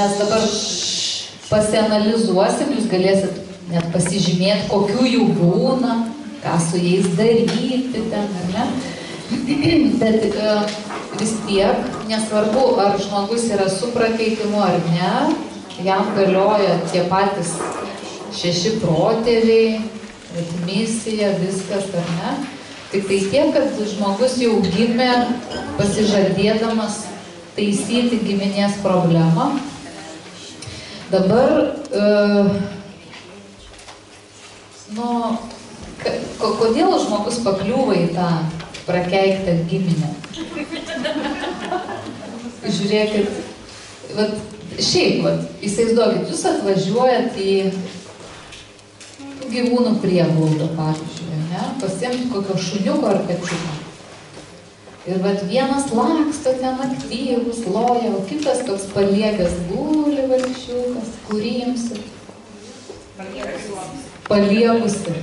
mes dabar pasianalizuosim, jūs galėsit net pasižymėti, kokių jų būna, ką su jais daryti ten, ar ne? Bet vis tiek, nesvarbu, ar žmogus yra su prakeitimu ar ne, jam galioja tie patys 6 protėviai, misija, viskas, ar ne? Tik tai tiek, kad žmogus jau gimė pasižadėdamas taisyti giminės problemą. Dabar, kodėl žmogus pakliūva į tą prakeiktą giminę? Žiūrėkit, įsivaizduokit, jūs atvažiuojat į gyvūnų prieglaudą, pavyzdžiui, ne? Pasiimti kokio šuniuko ar kačiuko. Ir vienas laksto ten aktyvus, loja, o kitas toks paliegęs guli vargšiukas, kurį imsi? Paliegusi.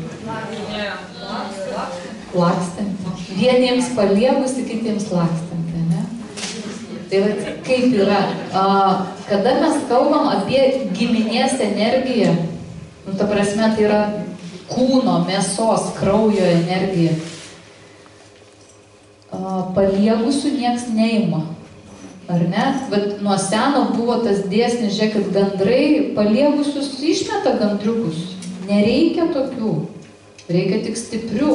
Lakstanti. Vieniems paliegusi, kitiems lakstanti, ne? Tai kaip yra? Kada mes kalbam apie giminės energiją, ta prasme, tai yra kūno, mėsos, kraujo energija. Paliegusių nieks neima, ar ne? Bet nuo seno buvo tas dėsnis, žiūrėkit, gandrai paliegusius išmeta gandriukus. Nereikia tokių, reikia tik stiprių,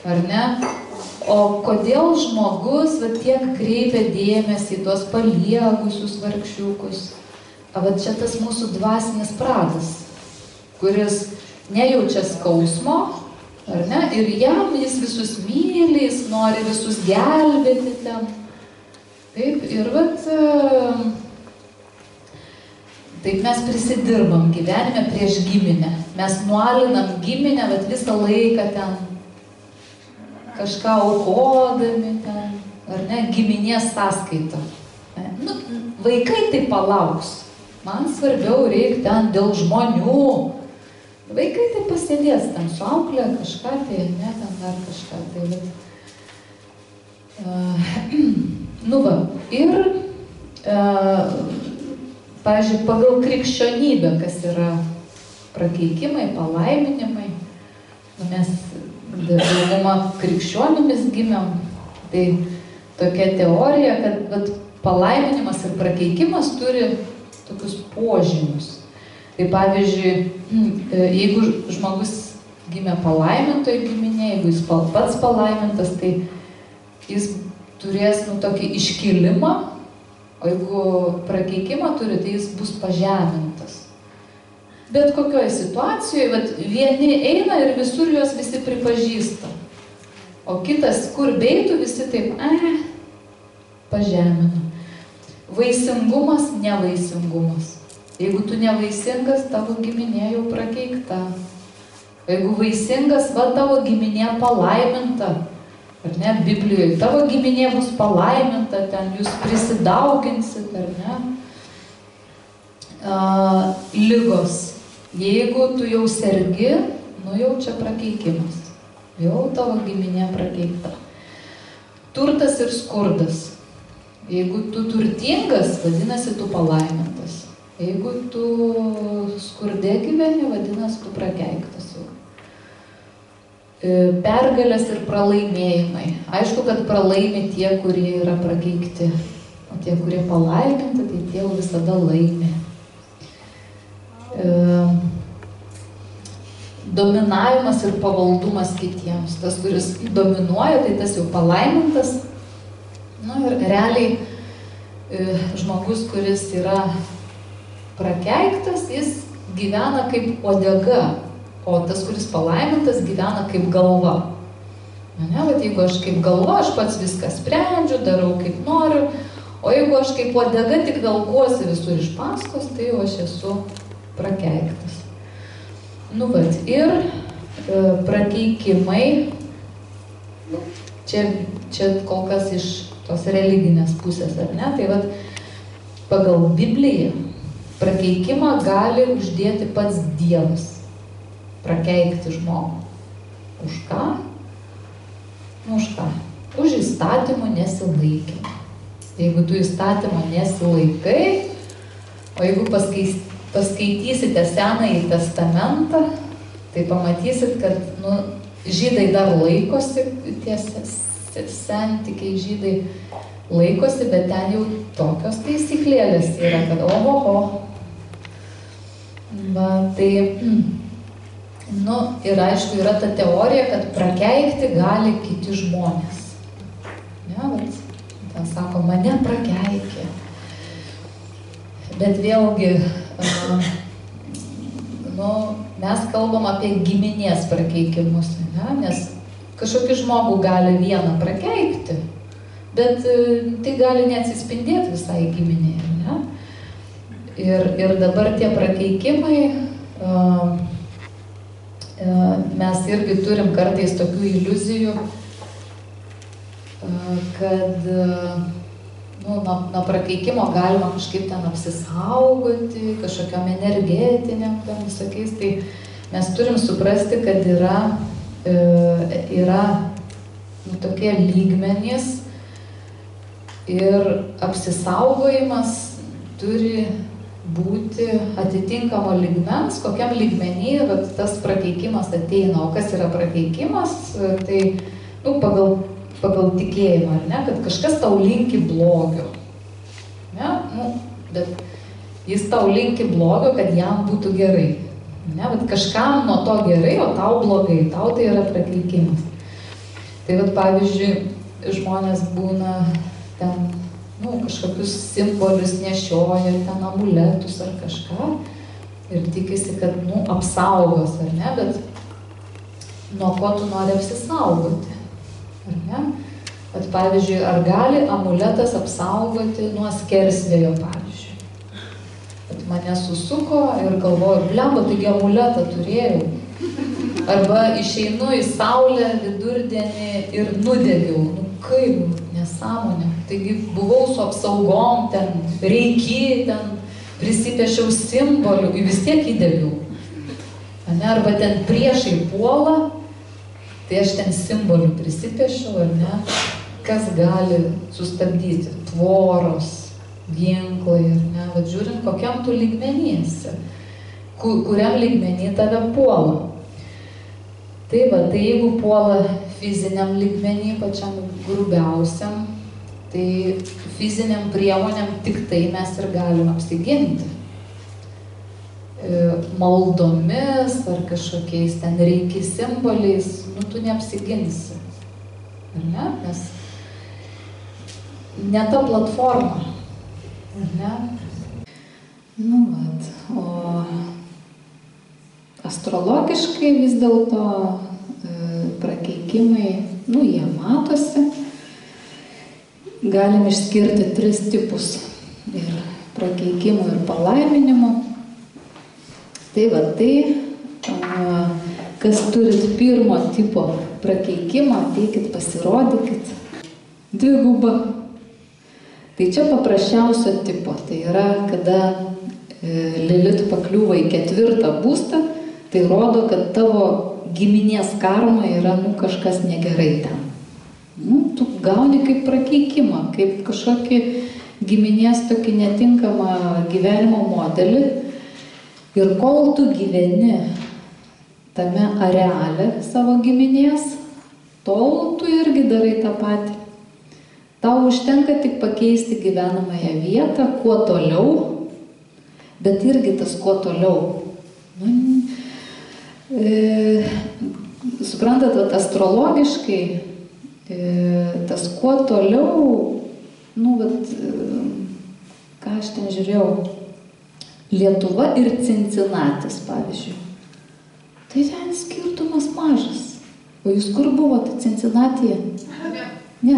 ar ne? O kodėl žmogus tiek kreipia dėmesį į tuos paliegusius vargšiukus? Čia tas mūsų dvasinis pradas, kuris nejaučia skausmo, ar ne? Ir jam jis visus myli, jis nori visus gelbėti ten. Taip, ir taip mes prisidirbam gyvenime prieš giminę. Mes nualinam giminę, visą laiką ten kažką aukodami ten, ar ne, giminės sąskaita. Vaikai tai palauks. Man svarbiau reikia ten dėl žmonių. Vaikai tai pasėdės ten su auklė, kažką tai, ne, ten dar kažką tai. Ir, pavyzdžiui, pagal krikščionybę, kas yra prakeikimai, palaiminimai, mes daugumą krikščionimis gimėm, tai tokia teorija, kad palaiminimas ir prakeikimas turi tokius požymius. Tai pavyzdžiui, jeigu žmogus gimė palaimintoje giminėje, jeigu jis pats palaimintas, tai jis turės tokį iškilimą, o jeigu prakeikimą turi, tai jis bus pažemintas. Bet kokioje situacijoje, vieni eina ir visur juos visi pripažįsta, o kitas, kur beitų, visi taip, pažemina. Vaisingumas, nevaisingumas. Jeigu tu nevaisingas, tavo giminė jau prakeikta. Jeigu vaisingas, tavo giminė palaiminta. Ar ne, Biblijoje, tavo giminė bus palaiminta, ten jūs prisidauginsit, ar ne. Ligos. Jeigu tu jau sergi, jau čia prakeikimas. Jau tavo giminė prakeikta. Turtas ir skurdas. Jeigu tu turtingas, vadinasi, tu palaimintas. Jeigu tu skurde gyveni, vadinasi, tu prakeiktas jau. Pergalės ir pralaimėjimai. Aišku, kad pralaimi tie, kurie yra prakeikti. O tie, kurie palaiminti, tai tie jau visada laimi. Dominavimas ir pavaldumas kitiems. Tas, kuris dominuoja, tai tas jau palaimintas. Ir realiai žmogus, kuris yra prakeiktas, jis gyvena kaip uodega, o tas, kuris palaimintas, gyvena kaip galva. Jeigu aš kaip galva, aš pats viską sprendžiu, darau kaip noriu, o jeigu aš kaip uodega tik velkuosi visur iš paskos, tai jau aš esu prakeiktas. Ir prakeikimai, čia kol kas iš tos religinės pusės, ar ne? Tai pagal Bibliją prakeikimą gali uždėti pats Dievas, prakeikti žmogų. Už ką? Už ką? Už įstatymų nesilaikymą. Jeigu tu įstatymą nesilaikai, O jeigu paskaitysite Senąjį testamentą, tai pamatysit, kad žydai dar laikosi, tie sentikiai žydai laikosi, bet ten jau tokios taisyklėlės yra, kad ohoho. Va, tai, ir aišku, yra ta teorija, kad prakeikti gali kiti žmonės. Ne, bet ten sako, mane prakeikė. Bet vėlgi, mes kalbam apie giminės prakeikimus, ne? Nes kažkokį žmogų gali vieną prakeikti, bet tai gali neatsispindėti visai giminėje, ne? Ir dabar tie prakeikimai, mes irgi turim kartais tokių iliuzijų, kad nuo prakeikimo galima kažkaip ten apsisaugoti, kažkokiam energetiniam, ten visokiais, tai mes turim suprasti, kad yra tokie lygmenys ir apsisaugojimas turi būti atitinkamo lygmens, kokiam lygmenį tas prakeikimas ateina. O kas yra prakeikimas, tai pagal tikėjimą, ar ne, kad kažkas tau linki blogio. Ne? Bet jis tau linki blogio, kad jam būtų gerai. Ne? Bet kažkam nuo to gerai, o tau blogai, tau tai yra prakeikimas. Tai pavyzdžiui, žmonės būna ten, kažkokius simbolius nešioja, ten amuletus ar kažką ir tikisi, kad, apsaugos, ar ne, bet nuo ko tu nori apsisaugoti? Ar ne? Bet pavyzdžiui, ar gali amuletas apsaugoti nuo skersvėjo, pavyzdžiui? Bet mane susuko ir galvoju, blemba, taigi amuletą turėjau. Arba išeinu į saulę vidurdienį ir nudegiau. Kaip, nesąmonė. Taigi buvau su apsaugom, ten reiki, ten prisipiešiau simbolių, vis tiek įdegiau. Arba ten priešai puola, tai aš ten simbolių prisipiešiau, ar ne? Kas gali sustabdyti? Tvoros, ginklai, ar ne? Vat žiūrint, kokiam tu lygmenysi, kuriam lygmenį tave puola. Tai jeigu puola fiziniam lygmenį, pačiam grubiausiam, tai fiziniam priemonėm tik tai mes ir galim apsiginti. Maldomis ar kažkokiais ten reiki simboliais, tu neapsiginsi. Ar ne? Nes ne ta platforma. Ar ne? O astrologiškai vis dėlto prakeikimai, jie matosi. Galim išskirti 3 tipus ir prakeikimų ir palaiminimų. Tai kas turit pirmo tipo prakeikimą, ateikit, pasirodykit. 2. Tai čia paprasčiausio tipo. Tai yra, kada Lilit pakliūva į 4 būstą, tai rodo, kad tavo giminės karma yra, kažkas negerai ten. Tu gauni kaip prakeikimą, kaip kažkokį giminės tokį netinkamą gyvenimo modelį. Ir kol tu gyveni tame areale savo giminės, tol tu irgi darai tą patį. Tau užtenka tik pakeisti gyvenamąją vietą, kuo toliau, bet irgi tas kuo toliau. Suprantat, astrologiškai tas kuo toliau, ką aš ten žiūrėjau, Lietuva ir Cincinatis, pavyzdžiui. Tai ten skirtumas mažas. O jūs kur buvote, Cincinatyje? Ne.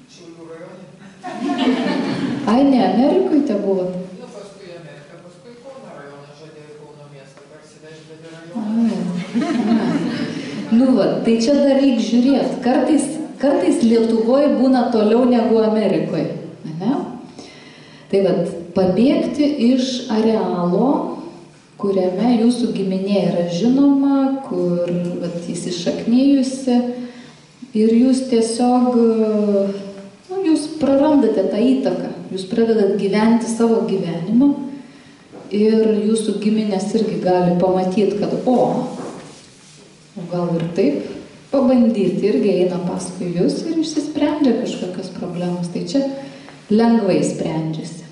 Šiaulių rajone. Ai, ne, Amerikoje te buvote? Paskui Ameriką, paskui Kauno rajoną, žadėjo Kauno miestą, parsivežti į rajoną. Tai čia dar reik žiūrėti. Kartais Lietuvoje būna toliau negu Amerikoje. Ne? Tai pabėgti iš arealo, kuriame jūsų giminė yra žinoma, kur įsišaknijusi ir jūs tiesiog, jūs prarandate tą įtaką, jūs pradedat gyventi savo gyvenimą, ir jūsų giminės irgi gali pamatyti, kad gal ir taip pabandyti, irgi eina paskui jūs ir išsisprendžia kažkokios problemos. Tai čia lengvai sprendžiasi.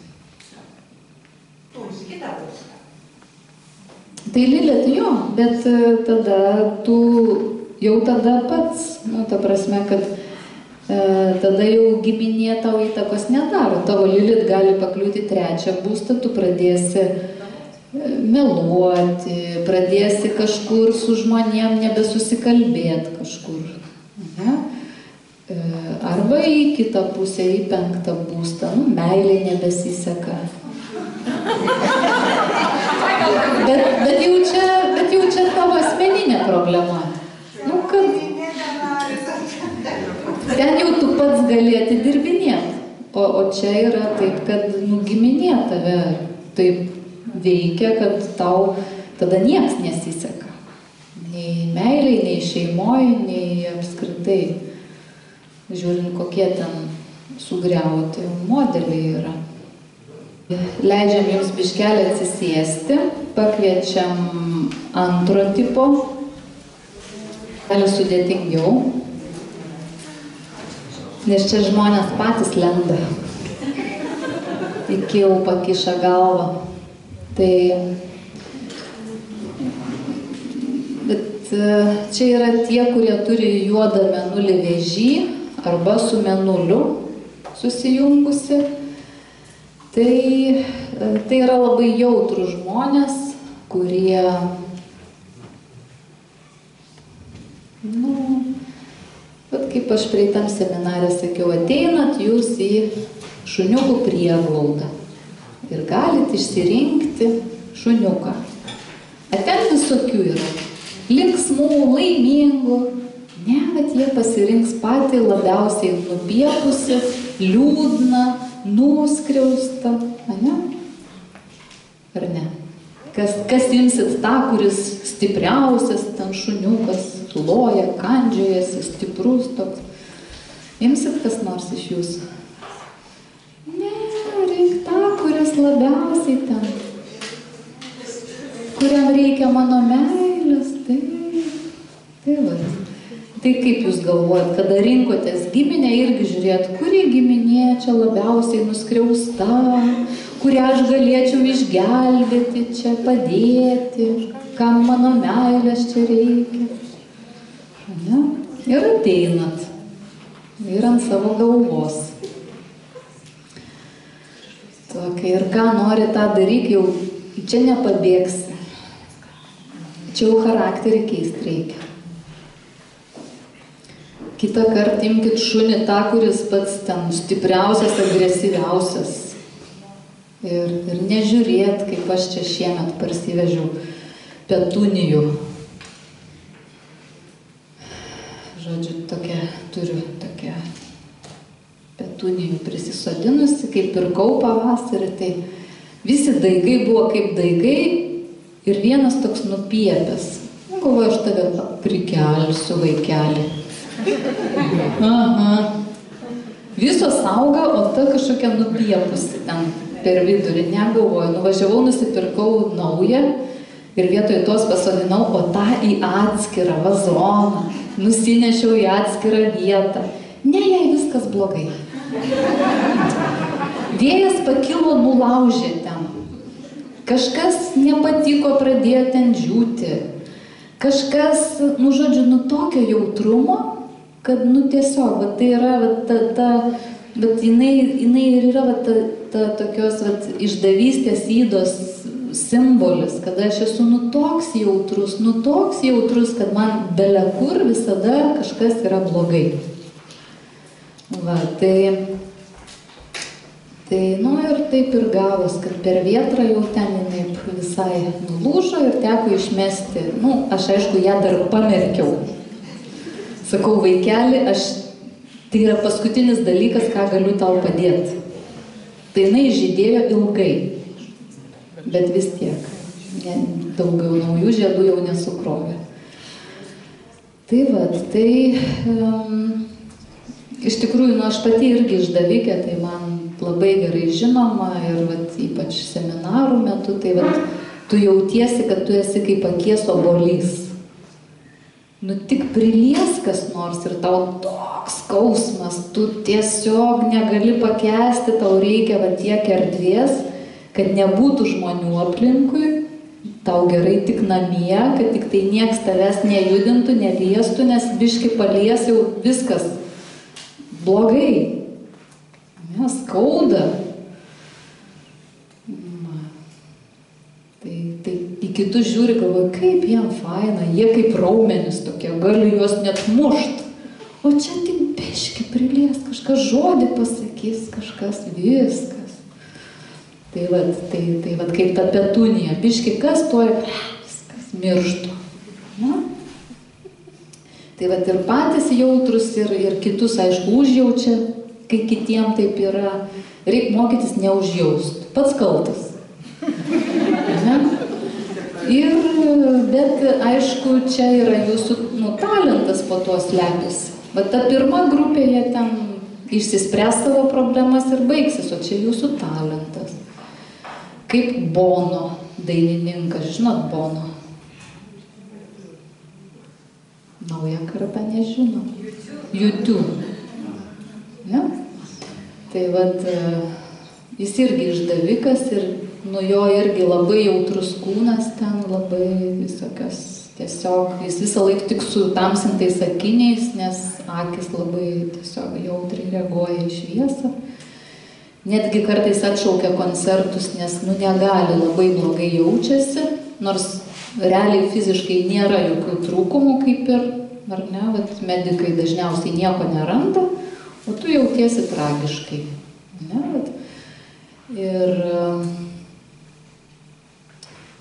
Tai Lilith jo, bet tada tu jau tada pats, ta prasme, kad tada jau giminė tau įtakos nedaro. Tavo Lilith gali pakliūti trečią būstą, tu pradėsi meluoti, pradėsi kažkur su žmonėm nebesusikalbėti kažkur. Arba į kitą pusę, į 5. būstą, meilė nebesiseka. Bet jau čia tavo asmeninė problema. Ten jau tu pats gali atidirbinėti, o čia yra taip, kad giminė tave taip veikia, kad tau tada nieks nesiseka. Nei meiliai, nei šeimoj, nei apskritai, žiūrint, kokie ten sugriauti modeliai yra. Leidžiam jums biškelį atsisėsti, pakviečiam antro tipo, gali sudėtingiau. Nes čia žmonės patys lenda, iki jau pakiša galvą. Bet čia yra tie, kurie turi juodą mėnulį Vėžy arba su mėnuliu susijungusi. Tai yra labai jautrūs žmonės, kurie bet kaip aš prieitam seminarė sakiau, ateinat jūs į šuniukų prieglaudą ir galit išsirinkti šuniuką. Ten visokių yra. Linksmų, laimingų. Ne, bet jie pasirinks patį labiausiai nupiepusi, liūdną, nuskriaustą. Ar ne? Kas imsit tą, kuris stipriausias, ten šuniukas, loja, kandžiojasi, stiprus toks. Imsit kas nors iš jūsų? Ne, reik tą, kuris labiausiai ten, kuriam reikia mano meilės, tai va. Tai kaip jūs galvojat, kada rinkotės giminę, irgi žiūrėt, kuri giminė čia labiausiai nuskriausta, kurią aš galėčiau išgelbėti, čia padėti, kam mano meilės čia reikia. Ir ateinat. Ir ant savo galvos. Tokia, ir ką nori tą daryk, jau čia nepabėgsi. Čia jau charakterį keisti reikia. Kitą kartą imkit šunį tą, kuris pats ten stipriausias, agresyviausias. Ir nežiūrėt, kaip aš čia šiemet parsivežiau petunijų. Žodžiu, turiu tokią petunijų prisisodinusi, kaip pirkau pavasarį, tai visi daigai buvo kaip daigai ir vienas toks nupiepęs. Galvoju, aš tave prikelsiu, vaikelį. Aha. Visos auga, o ta kažkokia nupiepusi ten per vidurį. Negalvoju, nuvažiavau, nusipirkau naują ir vietoj tos pasodinau, o tą į atskirą vazoną. Nusinešiau į atskirą vietą. Ne, jai viskas blogai. Vėjas pakilo, nulaužė ten. Kažkas nepatiko, pradėjo ten džiūti. Kažkas, žodžiu, tokio jautrumo, kad, tiesiog, tai yra, bet jinai ir yra, ta tokios, išdavystės ydos simbolis, kad aš esu toks jautrus, kad man belekur visada kažkas yra blogai. Ir taip ir gavos, kad per vėtrą jau ten jinai visai nulūžo ir teko išmesti. Aš aišku ją dar pamerkiau. Sakau, vaikeli, tai yra paskutinis dalykas, ką galiu tau padėti. Tai jinai žydėjo ilgai, bet vis tiek. Daugiau naujų žiedų jau nesukrovė. Iš tikrųjų, aš pati irgi išdavikė, tai man labai gerai žinoma ir vat, ypač seminarų metu, tai vat, tu jautiesi, kad tu esi kaip akies obuolys. Nu tik prilies kas nors ir tau toks skausmas, tu tiesiog negali pakęsti, tau reikia va tiek erdvės, kad nebūtų žmonių aplinkui, tau gerai tik namie, kad tik tai nieks tavęs nejudintų, neliestų, nes biški palies jau viskas blogai. Ne, skauda. Tai į kitus žiūri, galvoju, kaip jam faina, jie kaip raumenys tokie, gali juos net mušt. O čia tik biški prilies, kažkas žodį pasakys, kažkas viskas. Tai vat kaip ta petunija, biški kas toj, viskas mirštų. Na? Tai vat ir patys jautrus ir kitus, aišku, užjaučia, kai kitiem taip yra. Reik mokytis neužjaust, pats kaltas. Ne? Bet aišku, čia yra jūsų talentas po to slepiasi. Bet ta pirma grupė, jie ten išsispręs savo problemas ir baigsis, o čia jūsų talentas. Kaip Bono dainininkas, žinot Bono? Nauja karta nežino. YouTube. Ne? Tai vat, jis irgi išdavikas ir nu jo irgi labai jautrus kūnas ten, labai visokios, tiesiog jis visą laiką tik su tamsintais akiniais, nes akis labai tiesiog jautriai reaguoja į šviesą. Netgi kartais atšaukia koncertus, nes nu negali, labai blogai jaučiasi, nors realiai fiziškai nėra jokių trūkumų kaip ir, ar ne, vat medikai dažniausiai nieko neranda, o tu jautiesi tragiškai. Ne, vat. Ir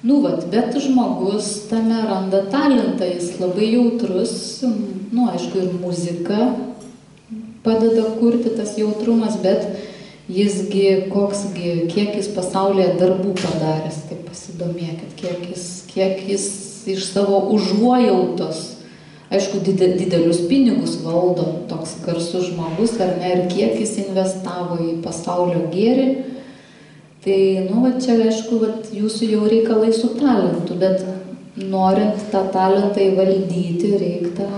nu vat, bet žmogus tame randa talentą, jis labai jautrus, nu aišku ir muzika padeda kurti tas jautrumas, bet jisgi, kiek jis pasaulyje darbų padaręs, tai pasidomėkit, kiek jis iš savo užuojautos, aišku, didelius pinigus valdo toks garsus žmogus, ar ne, ir kiek jis investavo į pasaulio gėrį, tai, nu, va čia, aišku, va, jūsų jau reikalai su talentu, bet norint tą talentą įvaldyti, reikia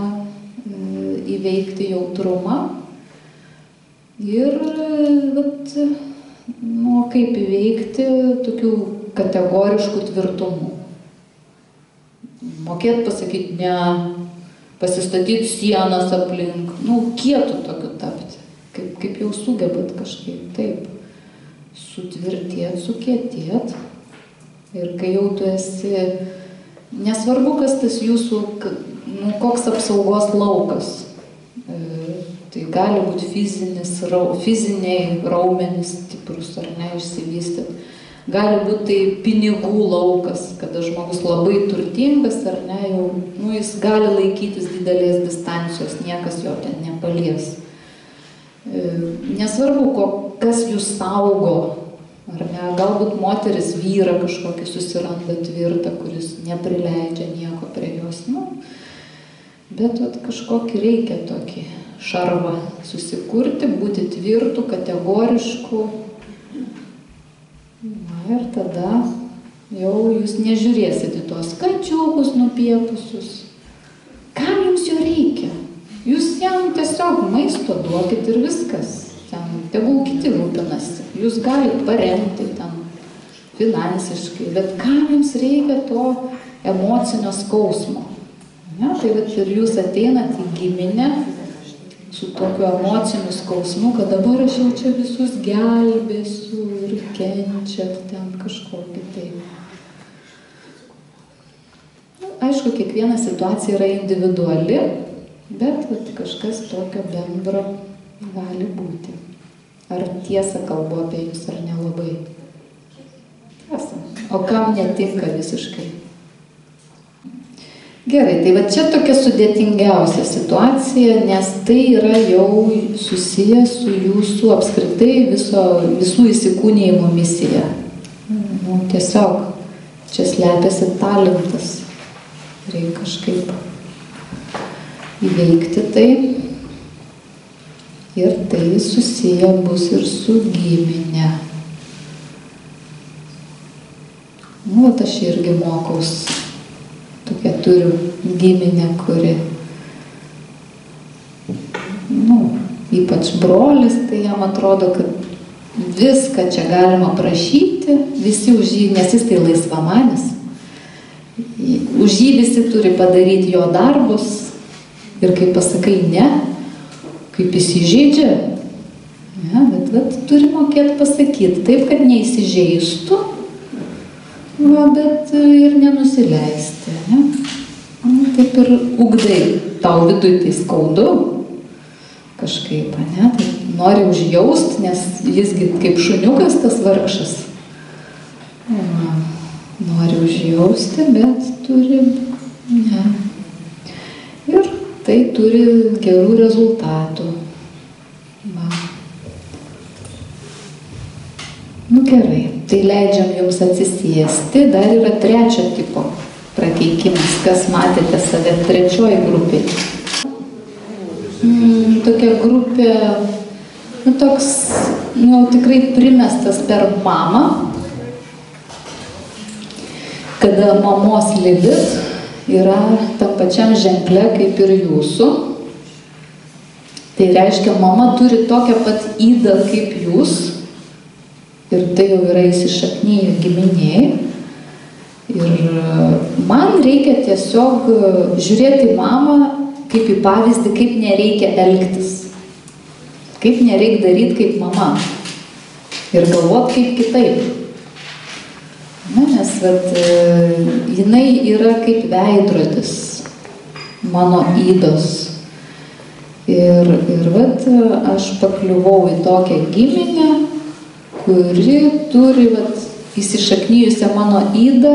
įveikti jautrumą. Ir, vat, nu, kaip įveikti tokių kategoriškų tvirtumų. Mokėt pasakyti ne, pasistatyti sienas aplink, nu, kietų tokiu tapti, kaip jau sugebat kažkaip, taip, sutvirtėt, sukietėt. Ir kai jau tu esi, nesvarbu, kas tas jūsų, nu, koks apsaugos laukas. Tai gali būti fiziniai raumenys stiprus ar ne, išsivystyti. Gali būti tai pinigų laukas, kada žmogus labai turtingas ar ne, jau, nu, jis gali laikytis didelės distancijos, niekas jo ten nepalies. Nesvarbu, kas jūs saugo, ar ne, galbūt moteris vyrą kažkokį susiranda tvirtą, kuris neprileidžia nieko prie jos, nu, bet vat, kažkokį reikia tokį šarvą susikurti, būti tvirtų, kategoriškų. Na ir tada jau jūs nežiūrėsit į tuos kačiukus nupiepusius. Kam jums jo reikia? Jūs jam tiesiog maisto duokit ir viskas. Ten tegul kiti rūpinasi. Jūs galite paremti ten finansiškai, bet kam jums reikia to emocinio skausmo? Ne? Tai vat, ir jūs ateinat į giminę su tokiu emociniu skausmu, kad dabar aš jau čia visus gelbėsiu ir kenčiat ten kažkokį tai. Nu, aišku, kiekviena situacija yra individuali, bet vat, kažkas tokio bendro gali būti. Ar tiesa kalbu apie jūs, ar nelabai? Tiesa. O kam netinka visiškai? Gerai, tai va čia tokia sudėtingiausia situacija, nes tai yra jau susiję su jūsų apskritai visų įsikūnijimų misija. Nu, tiesiog čia slepiasi talentas. Reikia kažkaip įveikti tai. Ir tai susiję bus ir su giminė. Nu, aš irgi mokaus. Tokia turiu giminę, kuri, ypač brolis, tai jam atrodo, kad viską čia galima prašyti, visi už jį, nes jis tai laisvamanis. Už jį visi turi padaryti jo darbus ir kai pasakai ne, kaip įsižeidžia, ja, bet turi mokėti pasakyti taip, kad neįsižeistų, bet ir nenusileisti. Ne? Taip ir ugdai, tau viduj tai skaudu kažkaip, ne? Tai nori užjaust, nes jisgi kaip šuniukas tas vargšas. Nori užjausti, bet turi, ne. Ir tai turi gerų rezultatų. Va. Nu gerai, tai leidžiam jums atsisėsti. Dar yra trečio tipo prakeikimas, kas matėte save trečioji grupė. Tokia grupė, toks, tikrai primestas per mamą, kada mamos libit yra tam pačiam ženkle kaip ir jūsų. Tai reiškia, mama turi tokią pat ydą kaip jūs. Ir tai jau yra įsišaknyję giminėj. Ir man reikia tiesiog žiūrėti į mamą kaip į pavyzdį, kaip nereikia elgtis. Kaip nereikia daryti kaip mama. Ir galvot kaip kitaip. Nes jinai yra kaip veidrodis mano ydos. Ir aš pakliuvau į tokią giminę, kuri turi įsišaknyjusią mano ydą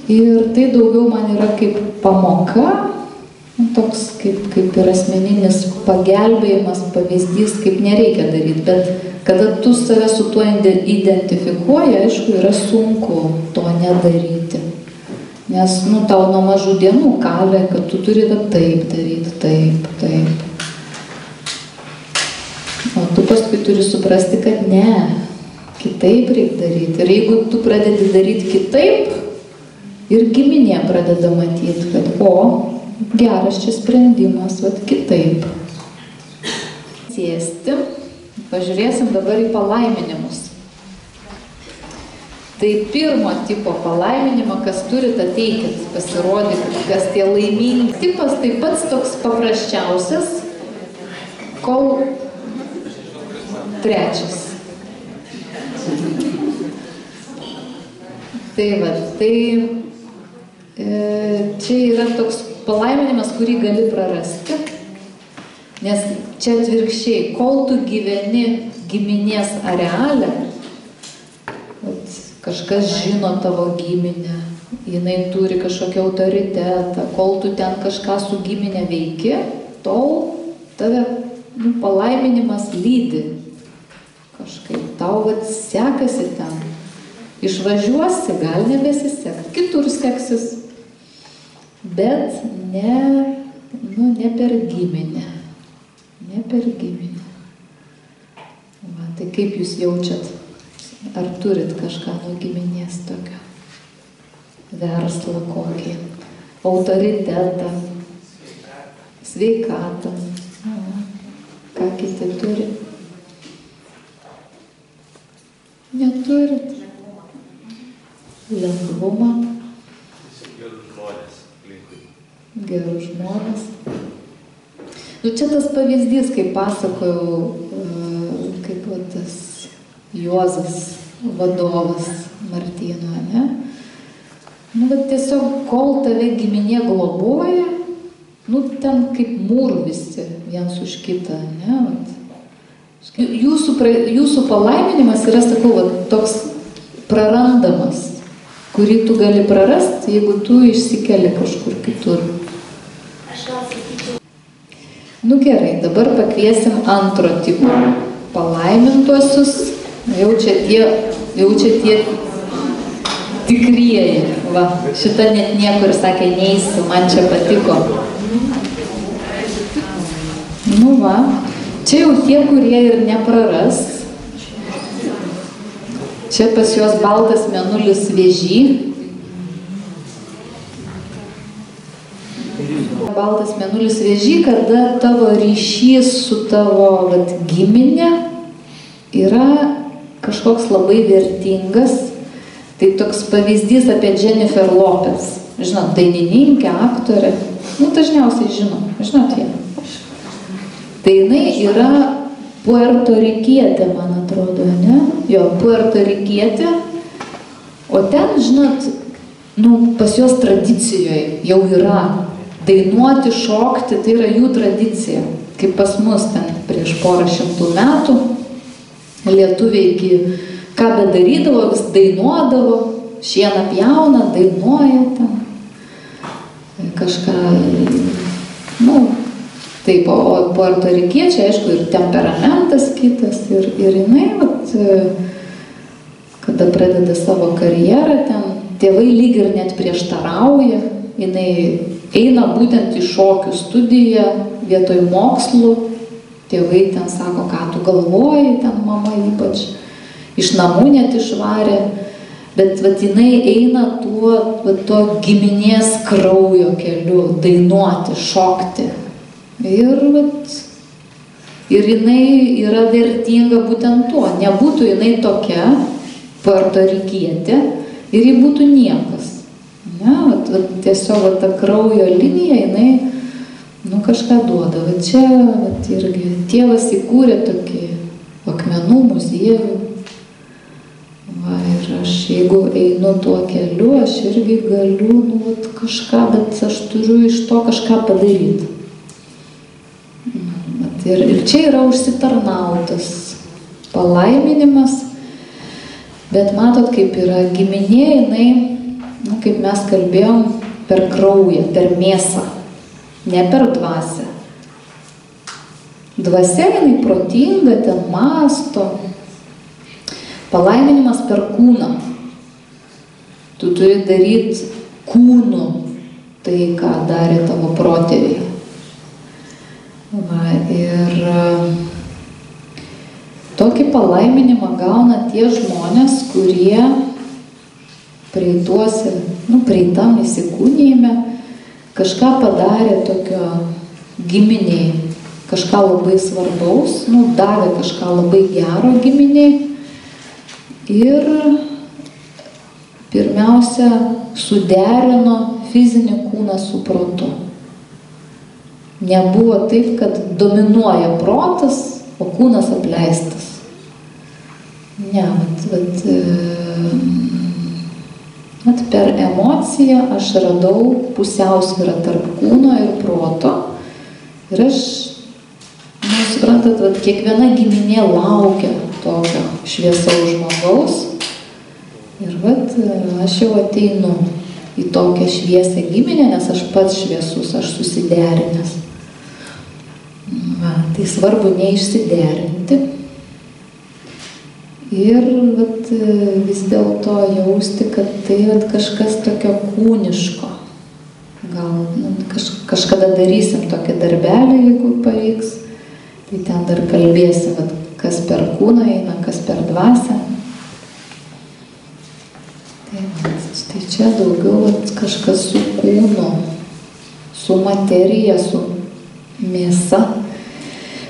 ir tai daugiau man yra kaip pamoka, toks kaip ir asmeninis pagelbėjimas, pavyzdys, kaip nereikia daryti, bet kada tu save su tuo identifikuoji, aišku, yra sunku to nedaryti. Nes, tau nuo mažų dienų kalė, kad tu turi taip daryti, taip. O tu paskui turi suprasti, kad ne, kitaip reikia daryti. Ir jeigu tu pradedi daryti kitaip, ir giminė pradeda matyti, kad geras čia sprendimas, kitaip. Sėsti, pažiūrėsim dabar į palaiminimus. Tai pirmo tipo palaiminimą, kas turit, ateikit, pasirodykit, kas tie laimingi. Tipas taip pat toks paprasčiausias, kol trečias. Tai čia yra toks palaiminimas, kurį gali prarasti, nes čia atvirkščiai, kol tu gyveni giminės areale, kažkas žino tavo giminę, jinai turi kažkokią autoritetą, kol tu ten kažką su giminė veiki, tol tave palaiminimas lydi. Kažkaip tau sekasi ten. Išvažiuosi, gal nebesisekti, kitur seksis, bet ne per giminę. Ne per giminę. Tai kaip jūs jaučiat? Ar turit kažką nuo giminės tokio? Verslą kokį? Autoritetą? Sveikatą? Ką kiti turi? Neturit? Lengvumą? Gerus žmonės aplinkui. Gerus žmonės. Čia tas pavyzdys, kaip pasakojau, kaip tas Juozas vadovas Martyno, ne? Tiesiog, kol tave giminė globoja, ten kaip mūrų visi viens už kitą, ne? Jūsų palaiminimas yra, sakau, toks prarandamas, kurį tu gali prarasti, jeigu tu išsikeli kažkur kitur. Gerai, dabar pakviesim antro tipo palaimintuosius. Jau čia tie tikrieji. Šita net niekur sakė, neįsiu, man čia patiko. Čia jau tie, kurie ir nepraras. Čia pas juos baltas mėnulis Vėžy. Baltas mėnulis Vėžy, kada tavo ryšys su tavo giminė yra kažkoks labai vertingas. Tai toks pavyzdys apie Jennifer Lopez. Žinot, dainininkė, aktorė. Dažniausiai žinot ją. Tai jinai yra puertorikietė, man atrodo, ne? Jo, puertorikietė. O ten, žinot, pas juos tradicijoje jau yra dainuoti, šokti, tai yra jų tradicija. Kaip pas mus ten prieš porą šimtų metų lietuviai ką bedarydavo, vis dainuodavo, šieną pjauna, dainuoja ten. Kažką, taip, o puertorikiečiai, aišku, ir temperamentas kitas, ir jinai, kada pradeda savo karjerą ten, tėvai lyg ir net prieštarauja, jinai eina būtent į šokių studiją vietoj mokslų, tėvai ten sako, ką tu galvoji, ten mama ypač iš namų net išvarė, bet jinai eina tuo giminės kraujo keliu, dainuoti, šokti. Ir jinai yra vertinga būtent tuo. Nebūtų jinai tokia puertorikietė ir ji būtų niekas. Ne, tiesiog ta kraujo linija, jinai kažką duoda. Čia irgi tėvas įkūrė tokį akmenų muziejų. Ir aš, jeigu einu tuo keliu, aš irgi galiu kažką, bet aš turiu iš to kažką padaryti. Ir čia yra užsitarnautas palaiminimas, bet matot, kaip yra giminė, jinai, kaip mes kalbėjom, per kraują, per mėsą, ne per dvasią. Dvasia jinai protinga, ten mąsto. Palaiminimas per kūną. Tu turi daryti kūnu tai, ką darė tavo protėviai. Ir tokį palaiminimą gauna tie žmonės, kurie prieitam įsikūnijime kažką padarė tokio giminiai, kažką labai svarbaus, davė kažką labai gero giminiai. Ir pirmiausia, suderino fizinį kūną su protu. Nebuvo taip, kad dominuoja protas, o kūnas apleistas. Ne, per emociją aš radau pusiausvyrą tarp kūno ir proto. Ir aš, suprantat, kiekviena giminė laukia tokio šviesaus žmogaus. Ir aš jau ateinu į tokią šviesę giminę, nes aš pats šviesus, aš susiderinęs. Tai svarbu neišsiderinti. Ir vis dėlto jausti, kad tai kažkas tokio kūniško. Gal kažkada darysim tokį darbelį, jeigu pavyks. Tai ten dar kalbėsim, kas per kūną eina, kas per dvasią. Tai čia daugiau kažkas su kūnu, su materija, su mėsa.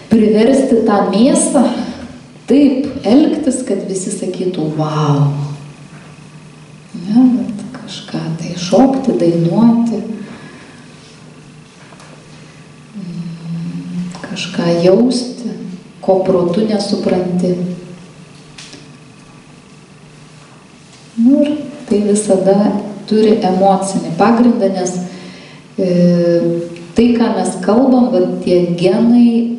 Priversti tą mėsą taip elgtis, kad visi sakytų, vau. Kažką tai šokti, dainuoti. Kažką jausti, ko protu nesupranti. Ir tai visada turi emocinį pagrindą, nes tai, ką mes kalbam, tie genai,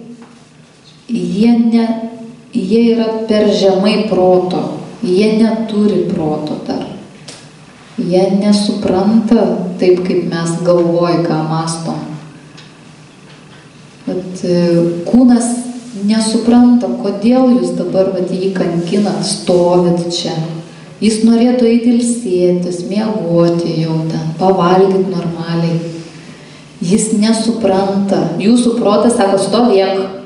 jie yra per žemai proto, jie neturi proto dar. Jie nesupranta taip, kaip mes galvoj, ką mąstom. Kūnas nesupranta, kodėl jūs dabar jį kankinat, stovit čia. Jis norėtų eiti ilsėtis, miegoti jau ten, pavalgyti normaliai. Jis nesupranta. Jūsų protas sako, stovėk.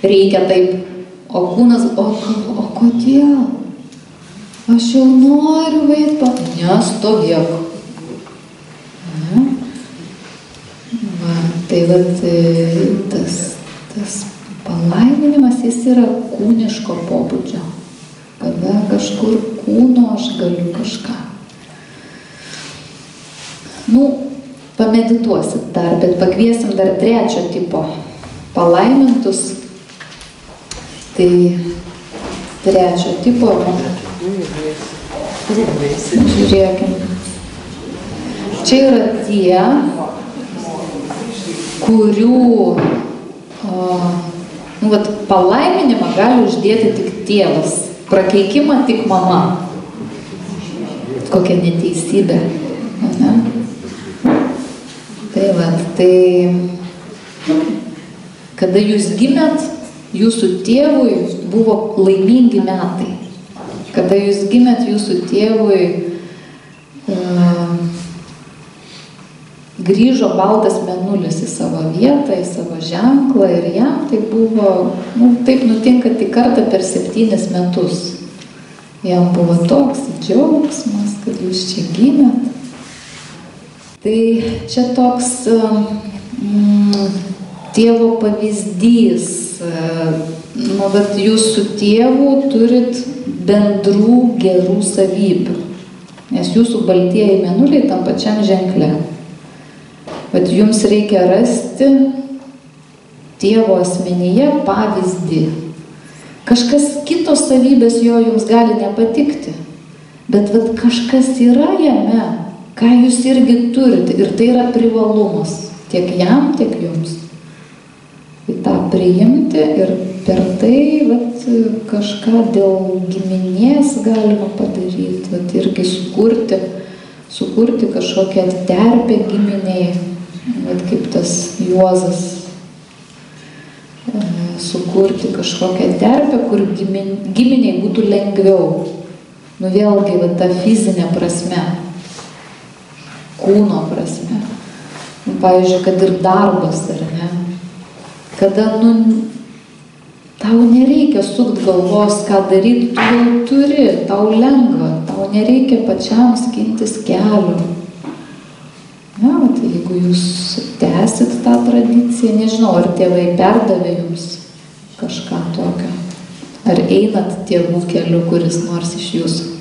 reikia taip, o kūnas, o kodėl? Aš jau noriu eit nestovėk. Va, tai vat, tas palaiminimas, jis yra kūniško pobūdžio. Kada kažkur kūno aš galiu kažką. Pamedituosit dar, bet pakviesim dar trečio tipo palaimintus. Tai trečio tipo, žiūrėkim. Čia yra tie, kurių palaiminimą gali uždėti tik tėvas, prakeikimą tik mama. Kokia neteisybė. Ne? Tai kada jūs gimėt, jūsų tėvui buvo laimingi metai. Kada jūs gimėt, jūsų tėvui grįžo baltas mėnulis į savo vietą, į savo ženklą ir jam tai buvo, taip nutinka tik kartą per 7 metus. Jam buvo toks džiaugsmas, kad jūs čia gimėt. Tai čia toks tėvo pavyzdys. Bet jūs su tėvu turit bendrų gerų savybių, nes jūsų baltieji mėnuliai tam pačiam ženkle. Bet jums reikia rasti tėvo asmenyje pavyzdį. Kažkas kitos savybės jo jums gali nepatikti, bet kažkas yra jame, ką jūs irgi turite, ir tai yra privalumas tiek jam, tiek jums. Tai tą priimti ir per tai kažką dėl giminės galima padaryti, irgi sukurti kažkokią terpę giminiai, kaip tas Juozas, sukurti kažkokią terpę, kur giminiai būtų lengviau. Vėlgi, ta fizinė prasme, kūno prasme. Pavyzdžiui, kad ir darbas, ar ne? Kada, tau nereikia sukt galvos, ką daryti, tu jau turi, tau lengva, tau nereikia pačiam skintis kelio. Tai jeigu jūs tęsit tą tradiciją, nežinau, ar tėvai perdavė jums kažką tokio, ar einat tėvų keliu, kuris nors iš jūsų.